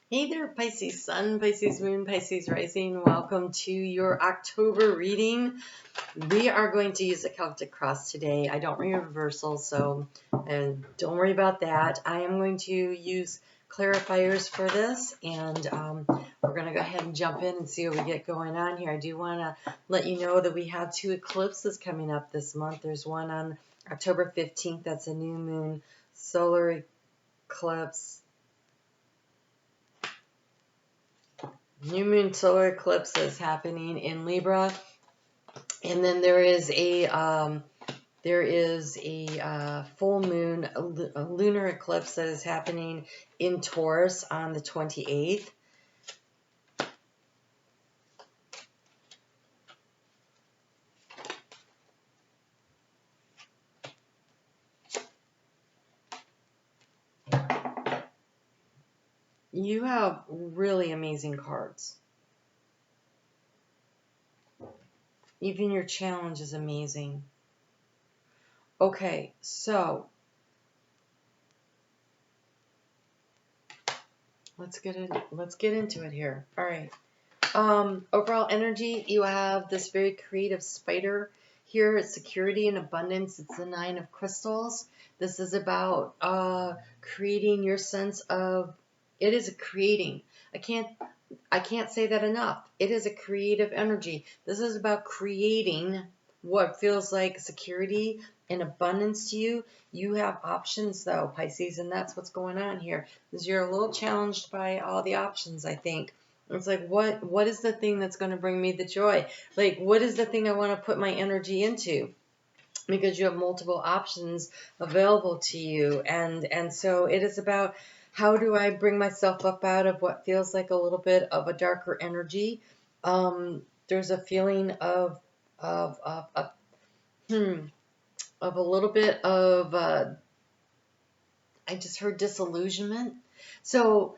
Hey there, Pisces Sun, Pisces Moon, Pisces Rising. Welcome to your October reading. We are going to use the Celtic Cross today. I don't read reversals, so don't worry about that. I am going to use clarifiers for this, and we're going to go ahead and jump in and see what we get going on here. I do want to let you know that we have 2 eclipses coming up this month. There's one on October 15th. That's a new moon solar eclipse. New moon solar eclipse is happening in Libra, and then there is a full moon, a lunar eclipse that is happening in Taurus on the 28th. You have really amazing cards. Even your challenge is amazing. Okay, so let's get into it here. All right. Overall energy, you have this very creative spider here. It's security and abundance. It's the 9 of crystals. This is about creating your sense of, it is a creating. I can't say that enough. It is a creative energy. This is about creating what feels like security and abundance to you. You have options though, Pisces, and that's what's going on here. Is you're a little challenged by all the options, I think. It's like, what is the thing that's going to bring me the joy? Like, what is the thing I want to put my energy into? Because you have multiple options available to you. And so it is about, how do I bring myself up out of what feels like a little bit of a darker energy? There's a feeling of a little bit of, I just heard disillusionment. So,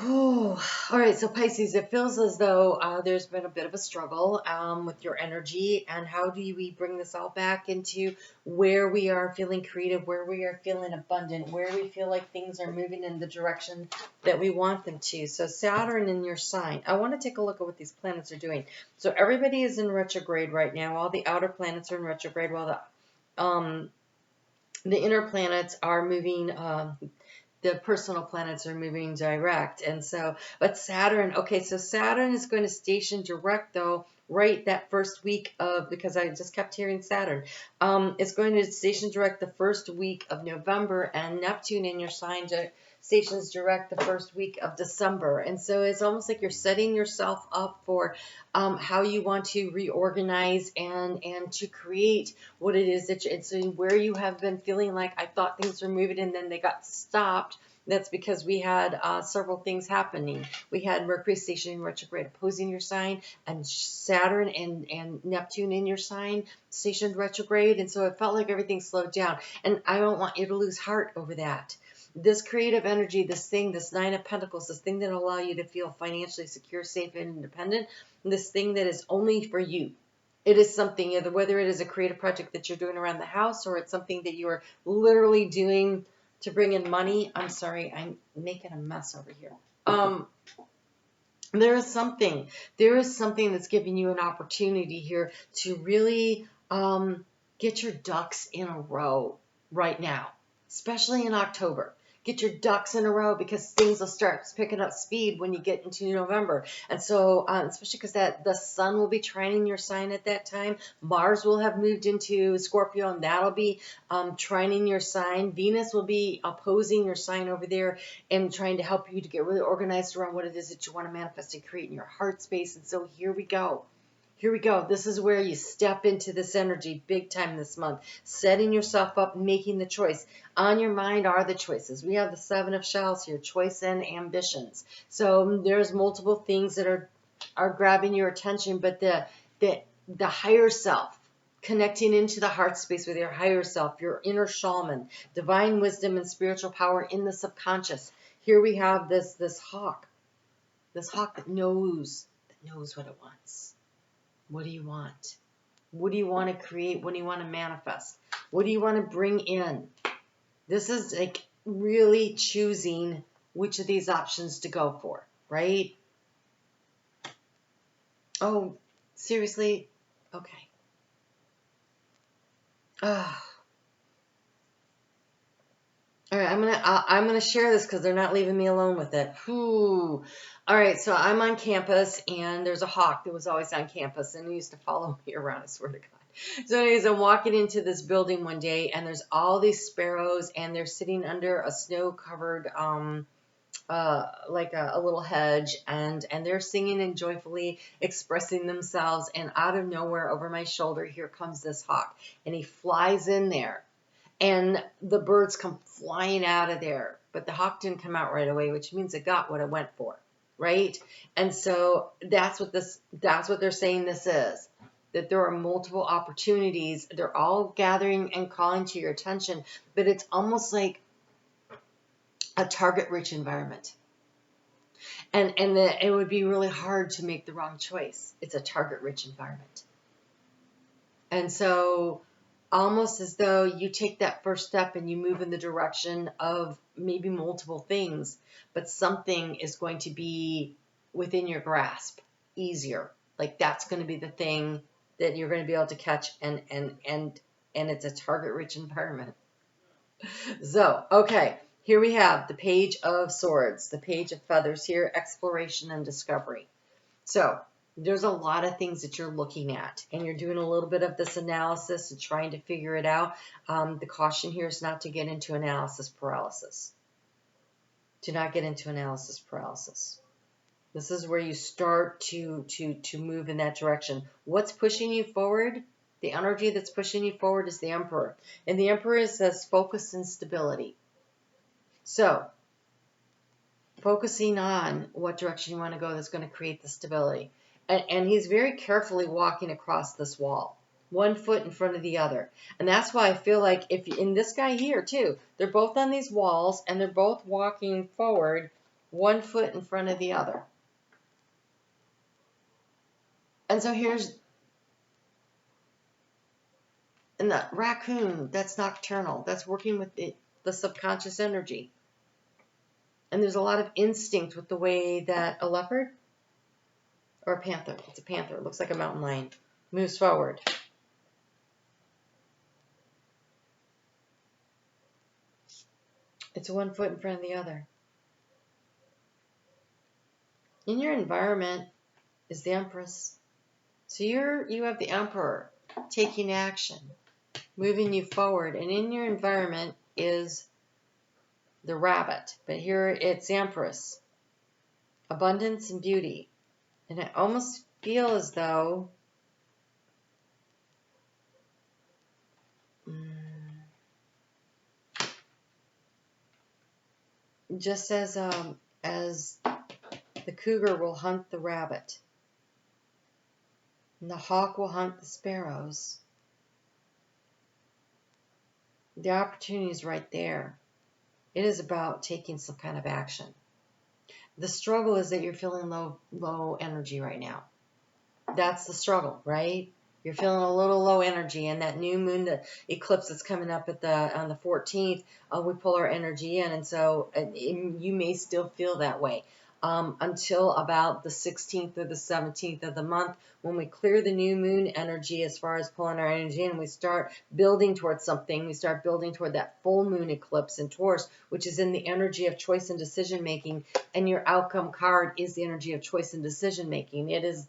all right, so Pisces, it feels as though there's been a bit of a struggle with your energy, and how do we bring this all back into where we are feeling creative, where we are feeling abundant, where we feel like things are moving in the direction that we want them to. So Saturn in your sign. I want to take a look at what these planets are doing. So everybody is in retrograde right now. All the outer planets are in retrograde, while the inner planets are moving, the personal planets are moving direct. And so, but Saturn, okay, so Saturn is going to station direct though, right that first week of, because I just kept hearing Saturn, it's going to station direct the first week of November, and Neptune in your sign stations direct the first week of December. And so it's almost like you're setting yourself up for how you want to reorganize and to create what it is that you, so where you have been feeling like, I thought things were moving and then they got stopped. That's because we had several things happening. We had Mercury stationing retrograde opposing your sign, and Saturn and Neptune in your sign stationed retrograde. And so it felt like everything slowed down. And I don't want you to lose heart over that. This creative energy, this thing, this 9 of Pentacles, this thing that will allow you to feel financially secure, safe, and independent, this thing that is only for you. It is something, whether it is a creative project that you're doing around the house, or it's something that you are literally doing to bring in money. I'm sorry, I'm making a mess over here. There is something that's giving you an opportunity here to really get your ducks in a row right now, especially in October. Get your ducks in a row, because things will start picking up speed when you get into November. And so, especially because the sun will be trining your sign at that time. Mars will have moved into Scorpio, and that'll be trining your sign. Venus will be opposing your sign over there and trying to help you to get really organized around what it is that you want to manifest and create in your heart space. And so here we go. Here we go. This is where you step into this energy big time this month, setting yourself up, making the choice. On your mind are the choices. We have the 7 of shells here, choice and ambitions. So there's multiple things that are grabbing your attention, but the higher self, connecting into the heart space with your higher self, your inner shaman, divine wisdom and spiritual power in the subconscious. Here we have this hawk that knows what it wants. What do you want? What do you want to create? What do you want to manifest? What do you want to bring in? This is like really choosing which of these options to go for, right? Oh, seriously? Okay. Ah. All right, I'm gonna share this because they're not leaving me alone with it. Whew. All right, so I'm on campus and there's a hawk that was always on campus and he used to follow me around, I swear to God. So anyways, I'm walking into this building one day and there's all these sparrows and they're sitting under a snow-covered like a little hedge, and they're singing and joyfully expressing themselves, and out of nowhere over my shoulder here comes this hawk and he flies in there. And the birds come flying out of there, but the hawk didn't come out right away, which means it got what it went for, right? And so that's what they're saying this is, that there are multiple opportunities. They're all gathering and calling to your attention, but it's almost like a target-rich environment. And it would be really hard to make the wrong choice. It's a target-rich environment. And so almost as though you take that first step and you move in the direction of maybe multiple things, but something is going to be within your grasp, easier. Like that's going to be the thing that you're going to be able to catch, and it's a target-rich environment. So, okay, here we have the Page of Swords, the Page of Feathers here, exploration and discovery. So there's a lot of things that you're looking at, and you're doing a little bit of this analysis and trying to figure it out. The caution here is not to get into analysis paralysis. Do not get into analysis paralysis. This is where you start to move in that direction. What's pushing you forward? The energy that's pushing you forward is the Emperor. And the Emperor says focus and stability. So focusing on what direction you want to go that's going to create the stability. And he's very carefully walking across this wall, one foot in front of the other. And that's why I feel like in this guy here too, they're both on these walls and they're both walking forward, one foot in front of the other. And so here's, and the raccoon, that's nocturnal. That's working with the subconscious energy. And there's a lot of instinct with the way that a leopard or a panther, it's a panther, it looks like a mountain lion, moves forward. It's one foot in front of the other. In your environment is the Empress. So you have the Emperor taking action, moving you forward. And in your environment is the rabbit. But here it's Empress. Abundance and beauty. And I almost feel as though just as the cougar will hunt the rabbit and the hawk will hunt the sparrows, the opportunity is right there. It is about taking some kind of action. The struggle is that you're feeling low energy right now. That's the struggle, right? You're feeling a little low energy, and that new moon, the eclipse that's coming up on the 14th, we pull our energy in, and so you may still feel that way until about the 16th or the 17th of the month, when we clear the new moon energy as far as pulling our energy in. We start building towards something. We start building toward that full moon eclipse in Taurus, which is in the energy of choice and decision making, and your outcome card is the energy of choice and decision making. It is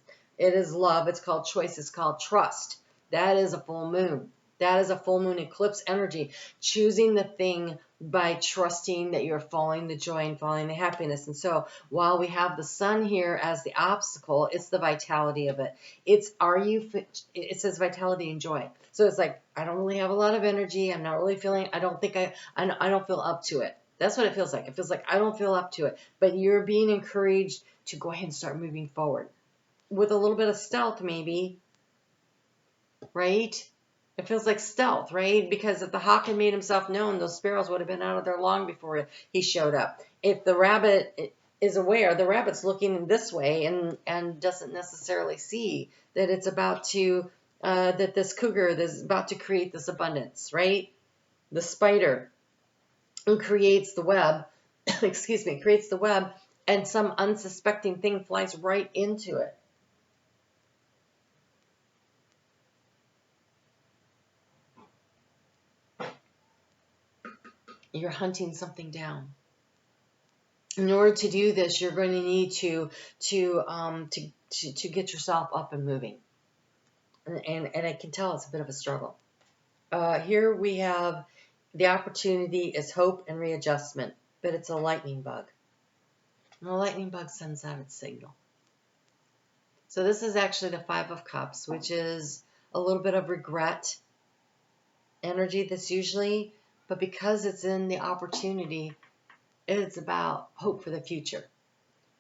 love. It's called choice. It's called trust. That is a full moon. That is a full moon eclipse energy. Choosing the thing by trusting that you're following the joy and following the happiness. And so while we have the sun here as the obstacle, it's the vitality of it. It says vitality and joy. So it's like, I don't really have a lot of energy. I'm not really feeling, I don't feel up to it. That's what it feels like. It feels like I don't feel up to it. But you're being encouraged to go ahead and start moving forward. With a little bit of stealth, maybe, right? It feels like stealth, right? Because if the hawk had made himself known, those sparrows would have been out of there long before he showed up. If the rabbit is aware, the rabbit's looking this way and doesn't necessarily see that it's about to, that this cougar is about to create this abundance, right? The spider who creates the web excuse me, creates the web, and some unsuspecting thing flies right into it. You're hunting something down. In order to do this, you're going to need to get yourself up and moving. And I can tell it's a bit of a struggle. Here we have the opportunity is hope and readjustment, but it's a lightning bug. And the lightning bug sends out its signal. So this is actually the Five of Cups, which is a little bit of regret energy that's usually, but because it's in the opportunity, it's about hope for the future.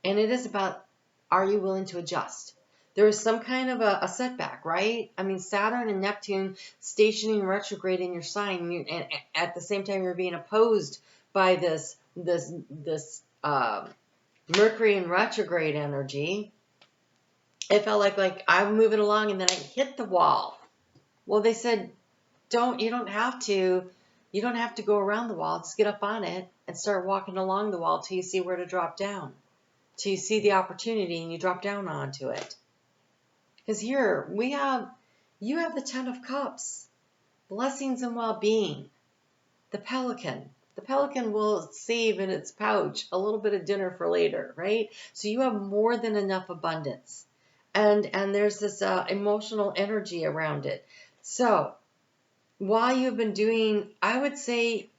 And it is about, are you willing to adjust? There is some kind of a setback, right? I mean, Saturn and Neptune stationing retrograde in your sign, and at the same time you're being opposed by this Mercury in retrograde energy. It felt like I'm moving along and then I hit the wall. Well, they said, you don't have to go around the wall. Just get up on it and start walking along the wall till you see where to drop down. Till you see the opportunity and you drop down onto it. Because here you have the Ten of Cups, blessings and well-being, the Pelican. The Pelican will save in its pouch a little bit of dinner for later, right? So you have more than enough abundance. And there's this emotional energy around it. So while you've been doing, I would say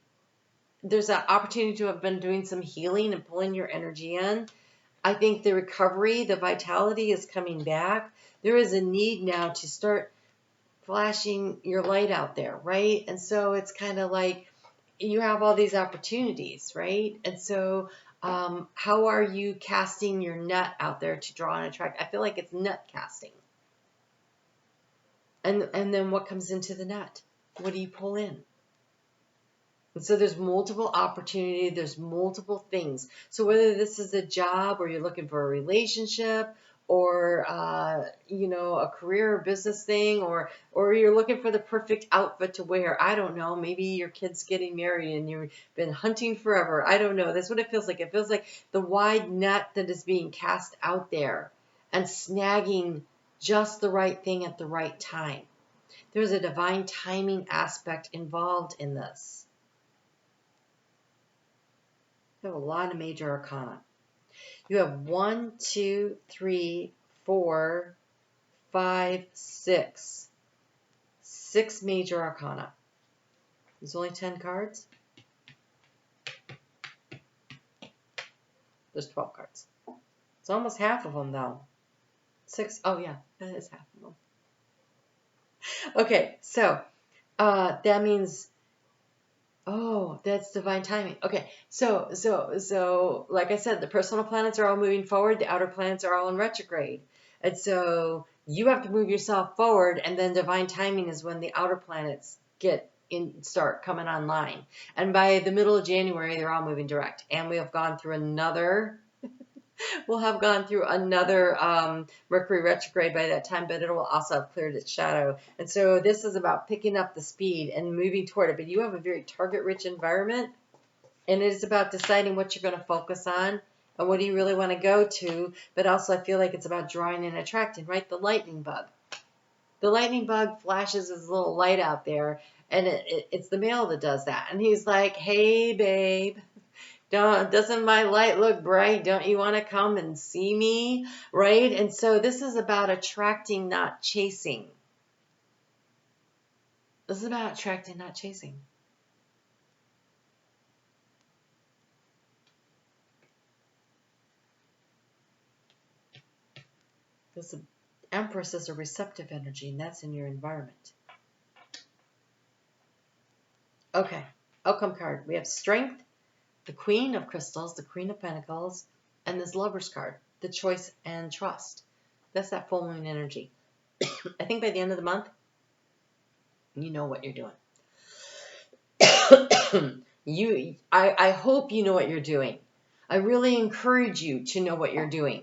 there's an opportunity to have been doing some healing and pulling your energy in. I think the recovery, the vitality is coming back. There is a need now to start flashing your light out there, right? And so it's kind of like you have all these opportunities, right? And so how are you casting your net out there to draw and attract? I feel like it's net casting. And then what comes into the net? What do you pull in? And so there's multiple opportunity, there's multiple things. So whether this is a job or you're looking for a relationship or a career or business thing, or you're looking for the perfect outfit to wear. I don't know. Maybe your kid's getting married and you've been hunting forever. I don't know. That's what it feels like. It feels like the wide net that is being cast out there and snagging just the right thing at the right time. There's a divine timing aspect involved in this. You have a lot of major arcana. You have 1, 2, 3, 4, 5, 6. 6 major arcana. There's only 10 cards. There's 12 cards. It's almost half of them, though. 6. Oh, yeah, that is half of them. Okay, so that means... Oh, that's divine timing. Okay, so like I said, the personal planets are all moving forward. The outer planets are all in retrograde. And so you have to move yourself forward, and then divine timing is when the outer planets start coming online. And by the middle of January, they're all moving direct. And we have gone through another... We'll have gone through another Mercury retrograde by that time, but it will also have cleared its shadow. And so this is about picking up the speed and moving toward it. But you have a very target-rich environment, and it is about deciding what you're going to focus on and what do you really want to go to. But also I feel like it's about drawing and attracting, right? The lightning bug. The lightning bug flashes his little light out there, and it's the male that does that. And he's like, hey, babe. Doesn't my light look bright? Don't you want to come and see me? Right? And so this is about attracting, not chasing. This is about attracting, not chasing. This Empress is a receptive energy, and that's in your environment. Okay, outcome card. We have strength, the Queen of Crystals, the Queen of Pentacles, and this Lover's card, the choice and trust. That's that full moon energy. I think by the end of the month, you know what you're doing. I hope you know what you're doing. I really encourage you to know what you're doing.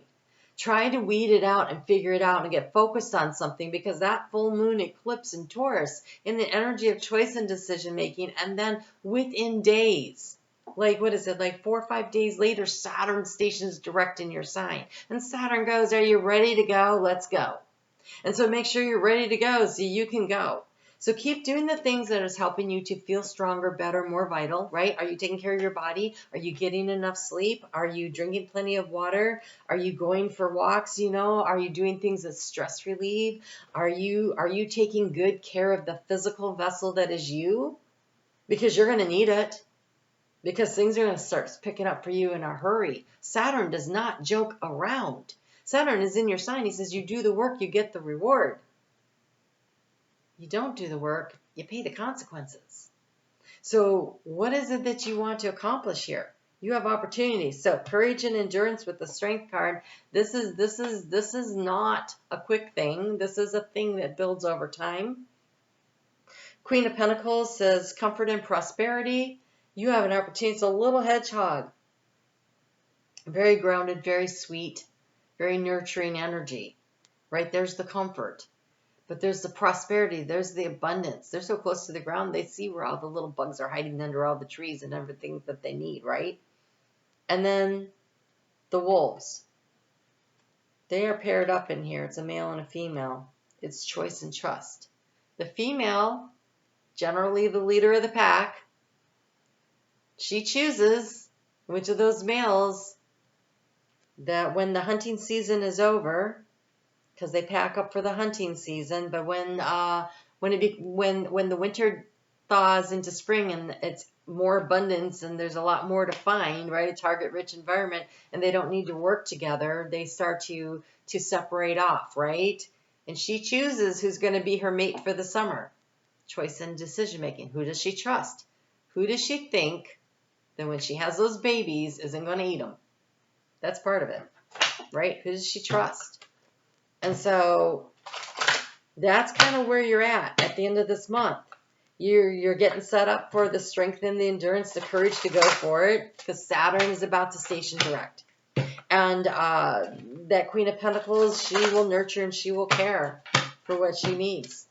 Try to weed it out and figure it out and get focused on something, because that full moon eclipse in Taurus in the energy of choice and decision making, and then within days, Like, what is it? Like 4 or 5 days later, Saturn stations direct in your sign. And Saturn goes, are you ready to go? Let's go. And so make sure you're ready to go so you can go. So keep doing the things that is helping you to feel stronger, better, more vital, right? Are you taking care of your body? Are you getting enough sleep? Are you drinking plenty of water? Are you going for walks, you know? Are you doing things that stress relieve? Are you taking good care of the physical vessel that is you? Because you're going to need it. Because things are going to start picking up for you in a hurry. Saturn does not joke around. Saturn is in your sign. He says you do the work, you get the reward. You don't do the work, you pay the consequences. So what is it that you want to accomplish here? You have opportunities. So courage and endurance with the strength card. This is not a quick thing. This is a thing that builds over time. Queen of Pentacles says comfort and prosperity. You have an opportunity. It's a little hedgehog. Very grounded, very sweet, very nurturing energy. Right? There's the comfort. But there's the prosperity, there's the abundance. They're so close to the ground, they see where all the little bugs are hiding under all the trees and everything that they need, right? And then the wolves. They are paired up in here. It's a male and a female. It's choice and trust. The female, generally the leader of the pack, she chooses which of those males that when the hunting season is over, because they pack up for the hunting season. But when the winter thaws into spring and it's more abundance and there's a lot more to find, right? A target-rich environment, and they don't need to work together, they start to separate off, right? And she chooses who's going to be her mate for the summer. Choice and decision making. Who does she trust? Who does she think that when she has those babies isn't going to eat them? That's part of it, right? Who does she trust? And so that's kind of where you're at the end of this month. You're getting set up for the strength and the endurance, the courage to go for it, because Saturn is about to station direct. And that Queen of Pentacles, she will nurture and she will care for what she needs,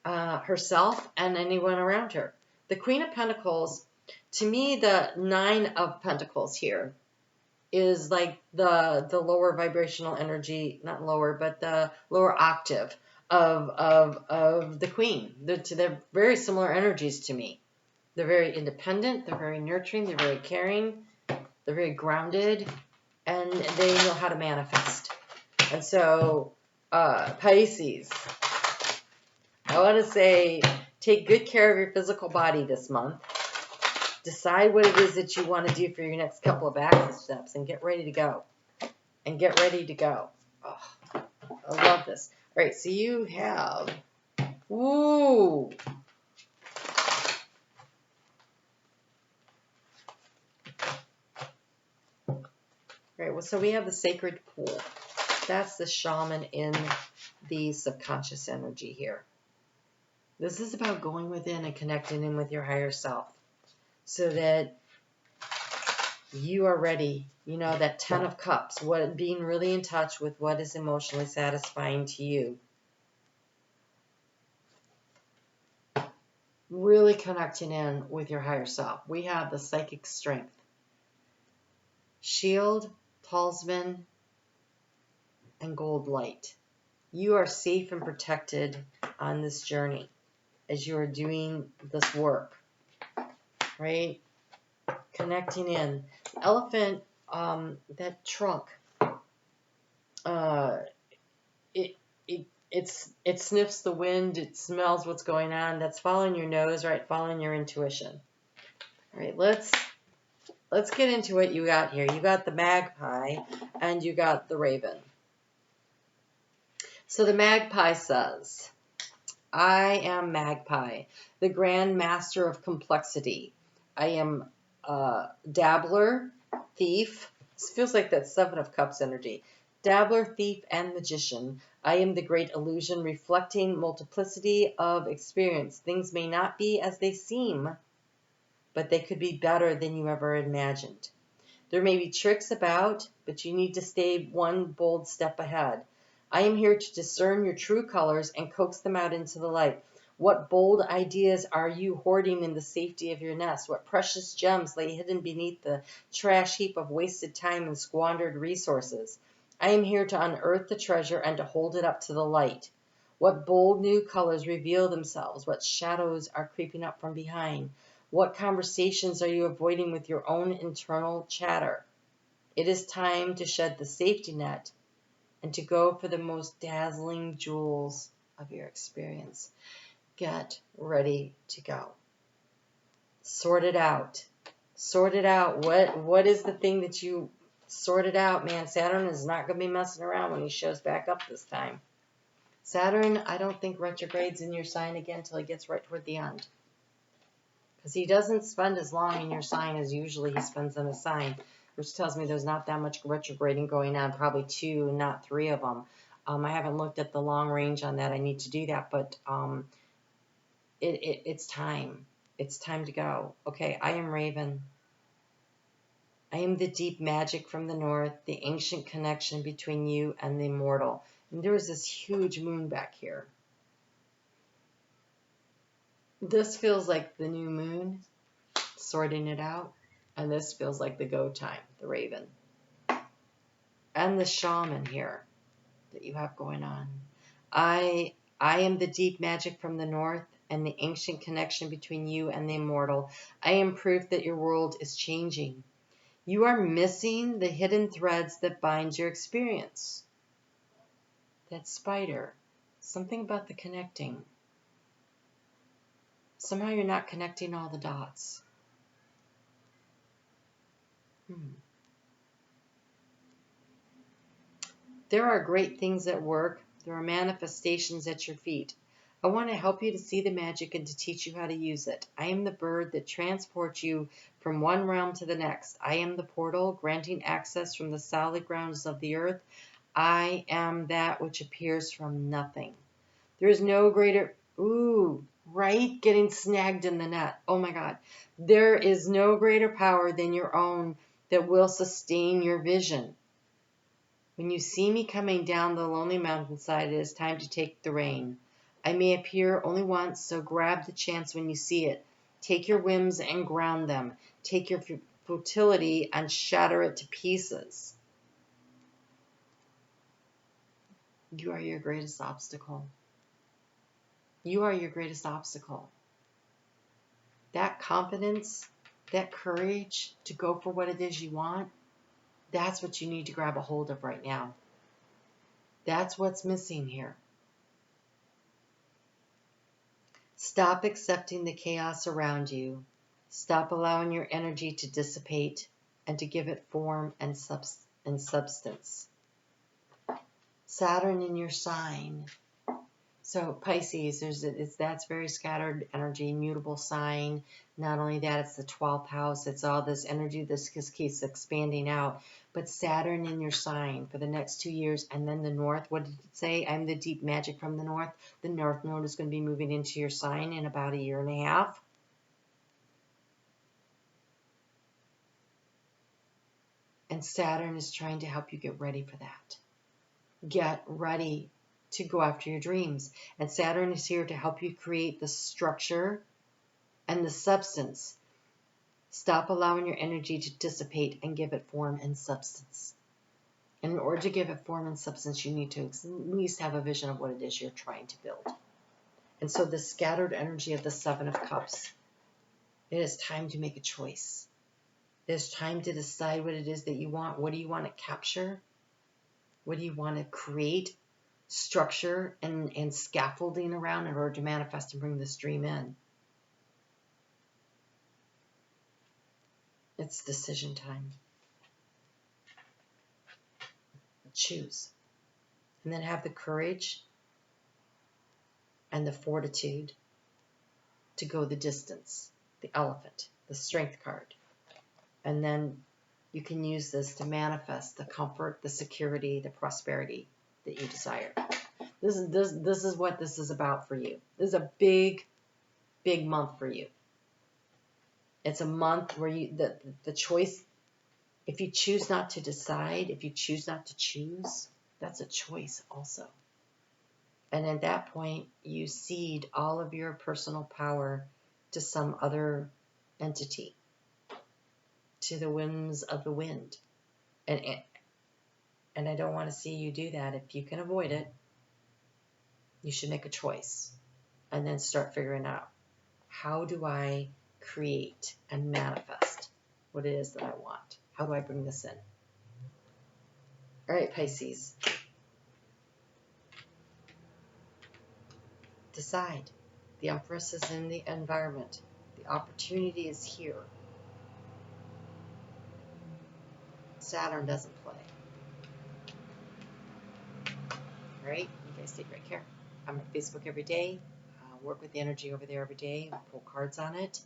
herself and anyone around her. The Queen of Pentacles, to me, the Nine of Pentacles here is like the lower vibrational energy, not lower, but the lower octave of the Queen. They're very similar energies to me. They're very independent, they're very nurturing, they're very caring, they're very grounded, and they know how to manifest. And so, Pisces, I want to say take good care of your physical body this month. Decide what it is that you want to do for your next couple of action steps and get ready to go. And get ready to go. Oh, I love this. All right, so you have, ooh. All right, well, so we have the sacred pool. That's the shaman in the subconscious energy here. This is about going within and connecting in with your higher self, so that you are ready. You know, that 10 of Cups, being really in touch with what is emotionally satisfying to you. Really connecting in with your higher self. We have the psychic strength. Shield, talisman, and gold light. You are safe and protected on this journey as you are doing this work. Right? Connecting in. Elephant, that trunk, it sniffs the wind, it smells what's going on. That's following your nose, right? Following your intuition. All right, let's get into what you got here. You got the magpie and you got the raven. So the magpie says, I am magpie, the grand master of complexity. I am dabbler, thief. This feels like that 7 of Cups energy. Dabbler, thief, and magician. I am the great illusion reflecting multiplicity of experience. Things may not be as they seem, but they could be better than you ever imagined. There may be tricks about, but you need to stay one bold step ahead. I am here to discern your true colors and coax them out into the light. What bold ideas are you hoarding in the safety of your nest? What precious gems lay hidden beneath the trash heap of wasted time and squandered resources? I am here to unearth the treasure and to hold it up to the light. What bold new colors reveal themselves? What shadows are creeping up from behind? What conversations are you avoiding with your own internal chatter? It is time to shed the safety net and to go for the most dazzling jewels of your experience. Get ready to go. Sort it out. Sort it out. What is the thing that you sorted out, man? Saturn is not going to be messing around when he shows back up this time. Saturn, I don't think retrogrades in your sign again until he gets right toward the end. Because he doesn't spend as long in your sign as usually he spends in a sign, which tells me there's not that much retrograding going on, probably 2, not 3 of them. I haven't looked at the long range on that. I need to do that, but it's time. It's time to go. Okay, I am Raven. I am the deep magic from the north, the ancient connection between you and the immortal. And there is this huge moon back here. This feels like the new moon, sorting it out. And this feels like the go time, the Raven. And the shaman here that you have going on. I am the deep magic from the north and the ancient connection between you and the immortal. I am proof that your world is changing. You are missing the hidden threads that bind your experience. That spider, something about the connecting. Somehow you're not connecting all the dots. There are great things at work. There are manifestations at your feet. I want to help you to see the magic and to teach you how to use it. I am the bird that transports you from one realm to the next. I am the portal granting access from the solid grounds of the earth. I am that which appears from nothing. There is no greater... Ooh, right? Getting snagged in the net. Oh my God. There is no greater power than your own that will sustain your vision. When you see me coming down the lonely mountainside, it is time to take the rein. I may appear only once, so grab the chance when you see it. Take your whims and ground them. Take your futility and shatter it to pieces. You are your greatest obstacle. You are your greatest obstacle. That confidence, that courage to go for what it is you want, that's what you need to grab a hold of right now. That's what's missing here. Stop accepting the chaos around you. Stop allowing your energy to dissipate and to give it form and substance. Saturn in your sign. So Pisces, that's very scattered energy, mutable sign. Not only that, it's the 12th house. It's all this energy that just keeps expanding out. But Saturn in your sign for the next 2 years. And then the north, what did it say? I'm the deep magic from the north. The north node is going to be moving into your sign in about 1.5 years. And Saturn is trying to help you get ready for that. Get ready to go after your dreams. And Saturn is here to help you create the structure and the substance. Stop allowing your energy to dissipate and give it form and substance. And in order to give it form and substance, you need to at least have a vision of what it is you're trying to build. And so the scattered energy of the 7 of Cups, it is time to make a choice. It is time to decide what it is that you want. What do you want to capture? What do you want to create? Structure and scaffolding around in order to manifest and bring this dream in. It's decision time. Choose. And then have the courage and the fortitude to go the distance. The elephant, the strength card. And then you can use this to manifest the comfort, the security, the prosperity that you desire. This is what this is about for you. This is a big, big month for you. It's a month where the choice, if you choose not to decide, if you choose not to choose, that's a choice also. And at that point, you cede all of your personal power to some other entity, to the whims of the wind. And I don't want to see you do that. If you can avoid it, you should make a choice and then start figuring out, how do I create and manifest what it is that I want? How do I bring this in? All right, Pisces. Decide. The Empress is in the environment. The opportunity is here. Saturn doesn't play. All right, you guys take great care. I'm on Facebook every day. Work with the energy over there every day. Pull cards on it.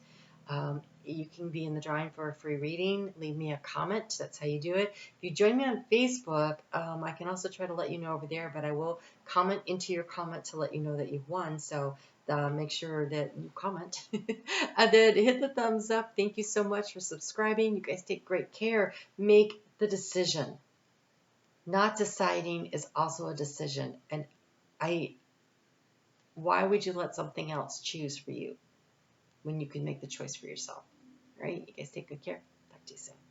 You can be in the drawing for a free reading. Leave me a comment. That's how you do it. If you join me on Facebook, I can also try to let you know over there, but I will comment into your comment to let you know that you've won. So make sure that you comment. And then hit the thumbs up. Thank you so much for subscribing. You guys take great care. Make the decision. Not deciding is also a decision. And why would you let something else choose for you when you can make the choice for yourself? All right? You guys take good care. Talk to you soon.